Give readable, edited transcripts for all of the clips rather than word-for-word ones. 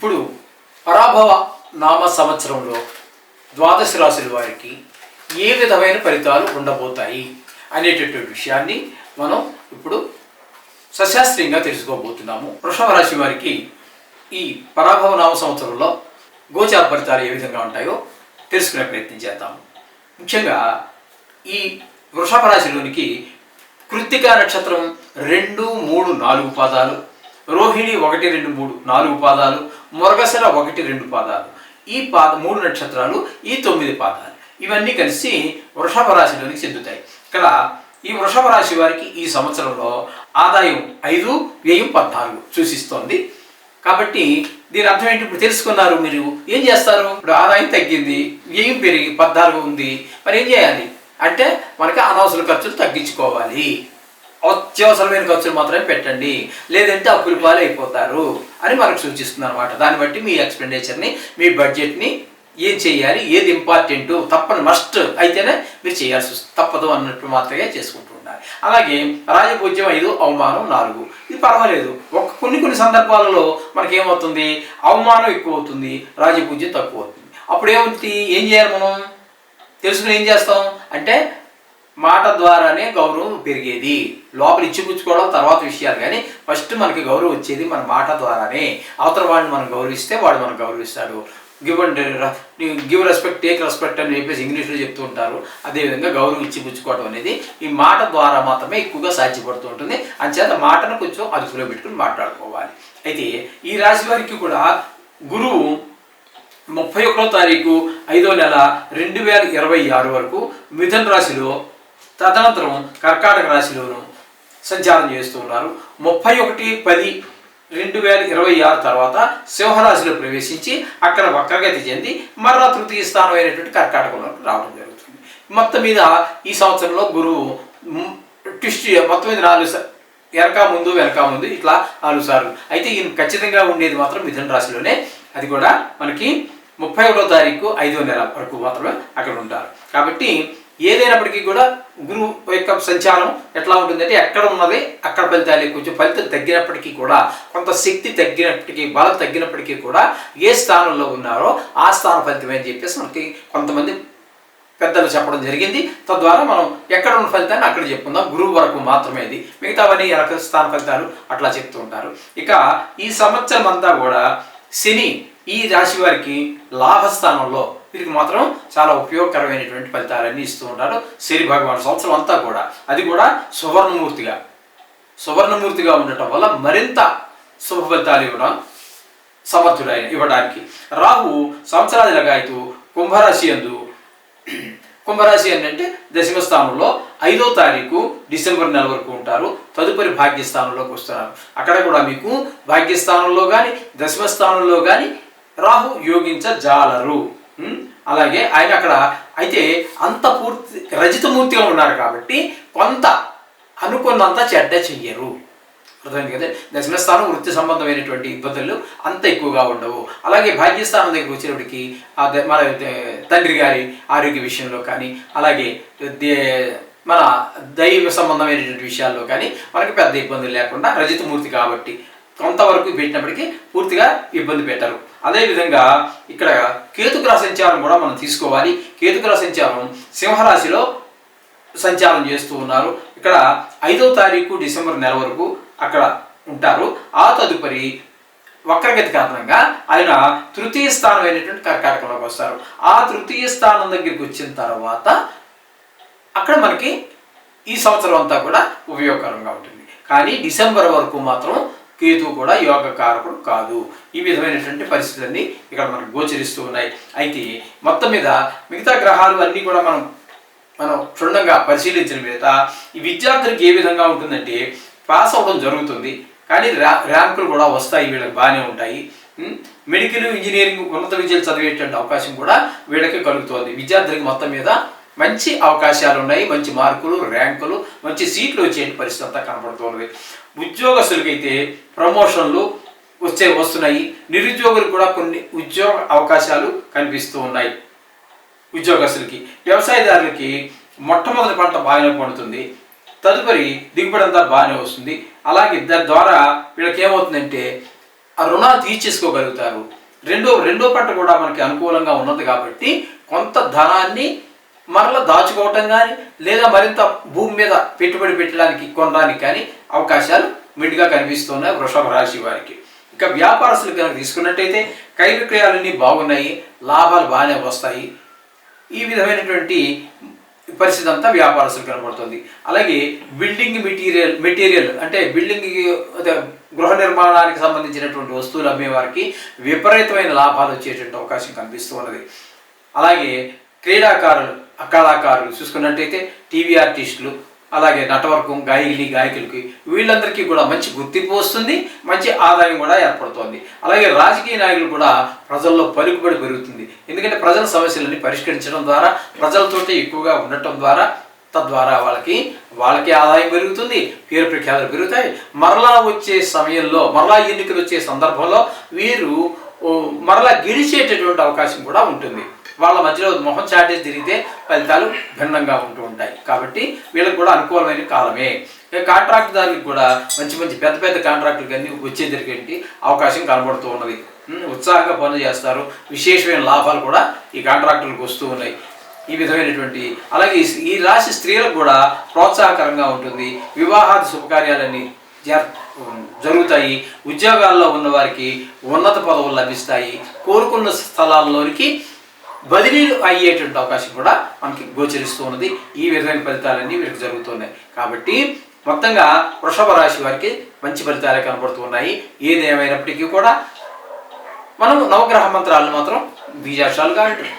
ఇప్పుడు పరాభవ నామ సంవత్సరంలో ద్వాదశ రాశుల వారికి ఏ విధమైన ఫలితాలు ఉండబోతాయి అనేటటువంటి విషయాన్ని మనం ఇప్పుడు సశాస్త్రీయంగా తెలుసుకోబోతున్నాము. వృషభ రాశి వారికి ఈ పరాభవ నామ సంవత్సరంలో గోచార ఫలితాలు ఏ విధంగా ఉంటాయో తెలుసుకునే ప్రయత్నం చేద్దాము. ముఖ్యంగా ఈ వృషభ రాశిలోనికి కృత్తికా నక్షత్రం 2, 3, 4 పాదాలు, రోహిణి 1, 2, 3, 4 పాదాలు, మృగశిర 1, 2 పాదాలు, ఈ 3 నక్షత్రాలు, ఈ 9 పాదాలు, ఇవన్నీ కలిసి వృషభ రాశిలోనికి చెందుతాయి. ఇక్కడ ఈ వృషభ రాశి వారికి ఈ సంవత్సరంలో ఆదాయం 5, వ్యయం 14 సూచిస్తోంది. కాబట్టి దీని అర్థం ఏంటి? ఇప్పుడు తెలుసుకున్నారు. మీరు ఏం చేస్తారు? ఇప్పుడు ఆదాయం తగ్గింది, వ్యయం పెరిగి 14 ఉంది, మరి ఏం చేయాలి అంటే మనకి అనవసర ఖర్చులు తగ్గించుకోవాలి, అత్యవసరమైన ఖర్చులు మాత్రమే పెట్టండి, లేదంటే అప్పుల పాలు అయిపోతారు అని మనకు సూచిస్తుంది అనమాట. దాన్ని బట్టి మీ ఎక్స్పెండిచర్ని, మీ బడ్జెట్ని ఏం చేయాలి, ఏది ఇంపార్టెంటు, తప్పని మస్ట్ అయితేనే మీరు చేయాల్సి వస్తుంది, తప్పదు అన్నట్టు మాత్రమే చేసుకుంటూ ఉండాలి. అలాగే రాజపూజ్యం 5, అవమానం 4, ఇది పర్వాలేదు. కొన్ని సందర్భాలలో మనకి ఏమవుతుంది, అవమానం ఎక్కువ అవుతుంది, రాజపూజ్యం తక్కువ అవుతుంది. అప్పుడు ఏమవుతుంది, ఏం చేయాలి మనం తెలుసుకుని ఏం చేస్తాం అంటే మాట ద్వారానే గౌరవం పెరిగేది. లోపల ఇచ్చిపుచ్చుకోవడం తర్వాత విషయాలు, కానీ ఫస్ట్ మనకి గౌరవం వచ్చేది మన మాట ద్వారానే. అవతల వాడిని మనం గౌరవిస్తే వాడు మనకు గౌరవిస్తాడు. గివ్ రెస్పెక్ట్, టేక్ రెస్పెక్ట్ అని చెప్పేసి ఇంగ్లీష్లో చెప్తూ ఉంటారు. అదేవిధంగా గౌరవం ఇచ్చిపుచ్చుకోవడం అనేది ఈ మాట ద్వారా మాత్రమే ఎక్కువగా సాధ్యపడుతూ ఉంటుంది. అంచేత మాటను కొంచెం అదుపులో పెట్టుకుని మాట్లాడుకోవాలి. అయితే ఈ రాశి వారికి కూడా గురువు 31వ తారీఖు 5వ నెల 2026 వరకు మిథున రాశిలో, తదనంతరం కర్కాటక రాశిలోను సంచారం చేస్తూ ఉన్నారు. 31/10/2026 తర్వాత సింహరాశిలో ప్రవేశించి అక్కడ వక్రగతి చెంది మరలా తృతీయ స్థానం అయినటువంటి కర్కాటకంలోకి రావడం జరుగుతుంది. మొత్తం మీద ఈ సంవత్సరంలో గురువు ట్విస్ట్ మొత్తం మీద 4 వెనక ముందు ఇట్లా 4 సార్లు. అయితే ఈయన ఖచ్చితంగా ఉండేది మాత్రం మిథున రాశిలోనే. అది కూడా మనకి 31వ తారీఖు 5వ నెల వరకు మాత్రమే అక్కడ ఉంటారు. కాబట్టి ఏదైనప్పటికీ కూడా గురువు యొక్క సంచారం ఎట్లా ఉంటుందంటే ఎక్కడ ఉన్నది అక్కడ ఫలితాలు, కొంచెం ఫలితం తగ్గినప్పటికీ కూడా, కొంత శక్తి తగ్గినప్పటికీ, బలం తగ్గినప్పటికీ కూడా ఏ స్థానంలో ఉన్నారో ఆ స్థాన ఫలితం అని చెప్పేసి మనకి కొంతమంది పెద్దలు చెప్పడం జరిగింది. తద్వారా మనం ఎక్కడ ఉన్న ఫలితాన్ని అక్కడ చెప్పుకుందాం. గురువు వరకు మాత్రమే ఇది, మిగతావన్నీ వెనక స్థాన ఫలితాలు అట్లా చెప్తూ ఉంటారు. ఇక ఈ సంవత్సరం అంతా కూడా శని ఈ రాశి వారికి లాభస్థానంలో, వీరికి మాత్రం చాలా ఉపయోగకరమైనటువంటి ఫలితాలన్నీ ఇస్తూ ఉంటారు శని భగవానుడు సంవత్సరం అంతా కూడా. అది కూడా సువర్ణమూర్తిగా ఉండటం వల్ల మరింత శుభ ఫలితాలు ఇవ్వడానికి. రాహు సంవత్సరాదిలగాయతూ కుంభరాశి అంటే దశమ స్థానంలో 5వ తారీఖు డిసెంబర్ నెల వరకు ఉంటారు. తదుపరి భాగ్యస్థానంలోకి వస్తున్నారు. అక్కడ కూడా మీకు భాగ్యస్థానంలో కానీ దశమ స్థానంలో కానీ రాహు యోగించజాలరు. అలాగే ఆయన అక్కడ అయితే అంత పూర్తి రజితమూర్తిగా ఉన్నారు కాబట్టి కొంత అనుకున్నంత చెడ్డ చెయ్యరు. అర్థమైంది కదా. దశమస్థానం వృత్తి సంబంధమైనటువంటి ఇబ్బందులు అంత ఎక్కువగా ఉండవు. అలాగే భాగ్యస్థానం దగ్గర వచ్చేటప్పటికి మన తండ్రి గారి ఆరోగ్య విషయంలో కానీ, అలాగే మన దైవ సంబంధమైనటువంటి విషయాల్లో కానీ మనకి పెద్ద ఇబ్బందులు లేకుండా రజితమూర్తి కాబట్టి కొంతవరకు పెట్టినప్పటికీ పూర్తిగా ఇబ్బంది పెట్టరు. అదేవిధంగా ఇక్కడ కేతుగ్రహ సంచారం కూడా మనం తీసుకోవాలి. కేతుగ్రహ సంచారం సింహరాశిలో సంచారం చేస్తూ ఉన్నారు. ఇక్కడ 5వ తారీఖు డిసెంబర్ నెల వరకు అక్కడ ఉంటారు. ఆ తదుపరి వక్రగతి కారణంగా ఆయన తృతీయ స్థానం అయినటువంటి కర్కాటకంలోకి వస్తారు. ఆ తృతీయ స్థానం దగ్గరికి వచ్చిన తర్వాత అక్కడ మనకి ఈ సంవత్సరం అంతా కూడా ఉపయోగకరంగా ఉంటుంది. కానీ డిసెంబర్ వరకు మాత్రం కేతువు కూడా యోగకారకుడు కాదు. ఈ విధమైనటువంటి పరిస్థితులన్నీ ఇక్కడ మనకు గోచరిస్తూ ఉన్నాయి. అయితే మొత్తం మీద మిగతా గ్రహాలు అన్నీ కూడా మనం క్షుణ్ణంగా పరిశీలించిన మీద ఈ విద్యార్థులకు ఏ విధంగా ఉంటుందంటే పాస్ అవ్వడం జరుగుతుంది, కానీ ర్యాంకులు కూడా వస్తాయి, వీళ్ళకి బాగానే ఉంటాయి. మెడికల్, ఇంజనీరింగ్, ఉన్నత విద్యలు చదివేటువంటి అవకాశం కూడా వీళ్ళకి కలుగుతుంది. విద్యార్థులకి మొత్తం మీద మంచి అవకాశాలు ఉన్నాయి, మంచి మార్కులు, ర్యాంకులు, మంచి సీట్లు వచ్చే పరిస్థితి అంతా కనబడుతున్నది. ఉద్యోగస్తులకైతే ప్రమోషన్లు వస్తున్నాయి. నిరుద్యోగులకు కూడా కొన్ని ఉద్యోగ అవకాశాలు కనిపిస్తూ ఉన్నాయి. ఉద్యోగస్తులకి, వ్యవసాయదారులకి మొట్టమొదటి పంట బాగానే పండుతుంది, తదుపరి దిగుబడి అంతా బాగానే వస్తుంది. అలాగే దాని ద్వారా వీళ్ళకి ఏమవుతుందంటే ఆ రుణాలు తీర్చేసుకోగలుగుతారు. రెండో పంట కూడా మనకి అనుకూలంగా ఉన్నది కాబట్టి కొంత ధనాన్ని మరలా దాచుకోవటం కానీ లేదా మరింత భూమి మీద పెట్టుబడి పెట్టడానికి కొనడానికి కానీ అవకాశాలు మెండుగా కనిపిస్తున్నాయి వృషభ రాశి వారికి. ఇక వ్యాపారస్తులు కనుక తీసుకున్నట్టయితే క్రయ విక్రయాలన్నీ బాగున్నాయి, లాభాలు బాగానే వస్తాయి. ఈ విధమైనటువంటి పరిస్థితి అంతా వ్యాపారస్తులు కనబడుతుంది. అలాగే బిల్డింగ్ మెటీరియల్ అంటే గృహ నిర్మాణానికి సంబంధించినటువంటి వస్తువులు అమ్మేవారికి విపరీతమైన లాభాలు వచ్చేటువంటి అవకాశం కనిపిస్తూ ఉన్నది. అలాగే కళాకారులు చూసుకున్నట్టయితే టీవీ ఆర్టిస్టులు, అలాగే నటవర్గం, గాయకులకి వీళ్ళందరికీ కూడా మంచి గుర్తింపు వస్తుంది, మంచి ఆదాయం కూడా ఏర్పడుతుంది. అలాగే రాజకీయ నాయకులు కూడా ప్రజల్లో పలుకుబడి పెరుగుతుంది. ఎందుకంటే ప్రజల సమస్యలన్నీ పరిష్కరించడం ద్వారా, ప్రజలతోటి ఎక్కువగా ఉండటం ద్వారా తద్వారా వాళ్ళకి ఆదాయం పెరుగుతుంది, పేరు ప్రఖ్యాతులు పెరుగుతాయి. మరలా వచ్చే సమయంలో, మరలా ఎన్నికలు వచ్చే సందర్భంలో వీరు మరలా గెలిచేటటువంటి అవకాశం కూడా ఉంటుంది. వాళ్ళ మధ్యలో మొహం చాటేసి తిరిగితే ఫలితాలు భిన్నంగా ఉంటూ ఉంటాయి. కాబట్టి వీళ్ళకి కూడా అనుకూలమైన కాలమే. కాంట్రాక్టుదారులకు కూడా మంచి పెద్ద కాంట్రాక్టులు కానీ వచ్చేదరికి అవకాశం కనబడుతూ ఉన్నది. ఉత్సాహంగా పనులు చేస్తారు, విశేషమైన లాభాలు కూడా ఈ కాంట్రాక్టులకు వస్తూ ఉన్నాయి. ఈ విధమైనటువంటి అలాగే ఈ రాశి స్త్రీలకు కూడా ప్రోత్సాహకరంగా ఉంటుంది. వివాహాది శుభకార్యాలన్నీ జరుగుతాయి. ఉద్యోగాల్లో ఉన్న వారికి ఉన్నత పదవులు లభిస్తాయి. కోరుకున్న స్థలాల్లోనికి బదిలీలు అయ్యేటువంటి అవకాశం కూడా మనకి గోచరిస్తూ ఉన్నది. ఈ విధమైన ఫలితాలన్నీ వీరికి జరుగుతున్నాయి. కాబట్టి మొత్తంగా వృషభ రాశి వారికి మంచి ఫలితాలే కనబడుతూ ఉన్నాయి. ఏది ఏమైనప్పటికీ కూడా మనం నవగ్రహ మంత్రాలను మాత్రం బీజాక్షరాలు కానివ్వండి,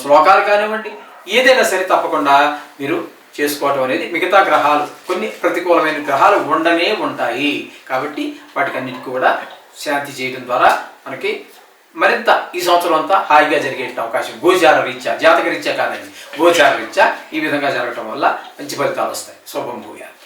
శ్లోకాలు కానివ్వండి, ఏదైనా సరే తప్పకుండా మీరు చేసుకోవటం అనేది, మిగతా గ్రహాలు కొన్ని ప్రతికూలమైన గ్రహాలు ఉండనే ఉంటాయి కాబట్టి వాటికన్నిటికీ కూడా శాంతి చేయడం ద్వారా మనకి మరింత ఈ సంవత్సరం అంతా హాయిగా జరిగే అవకాశం గోచార రీత్యా, జాతక రీత్యా కాదండి, గోచార రీత్యా ఈ విధంగా జరగటం వల్ల మంచి ఫలితాలు వస్తాయి. శుభం భూయాత్.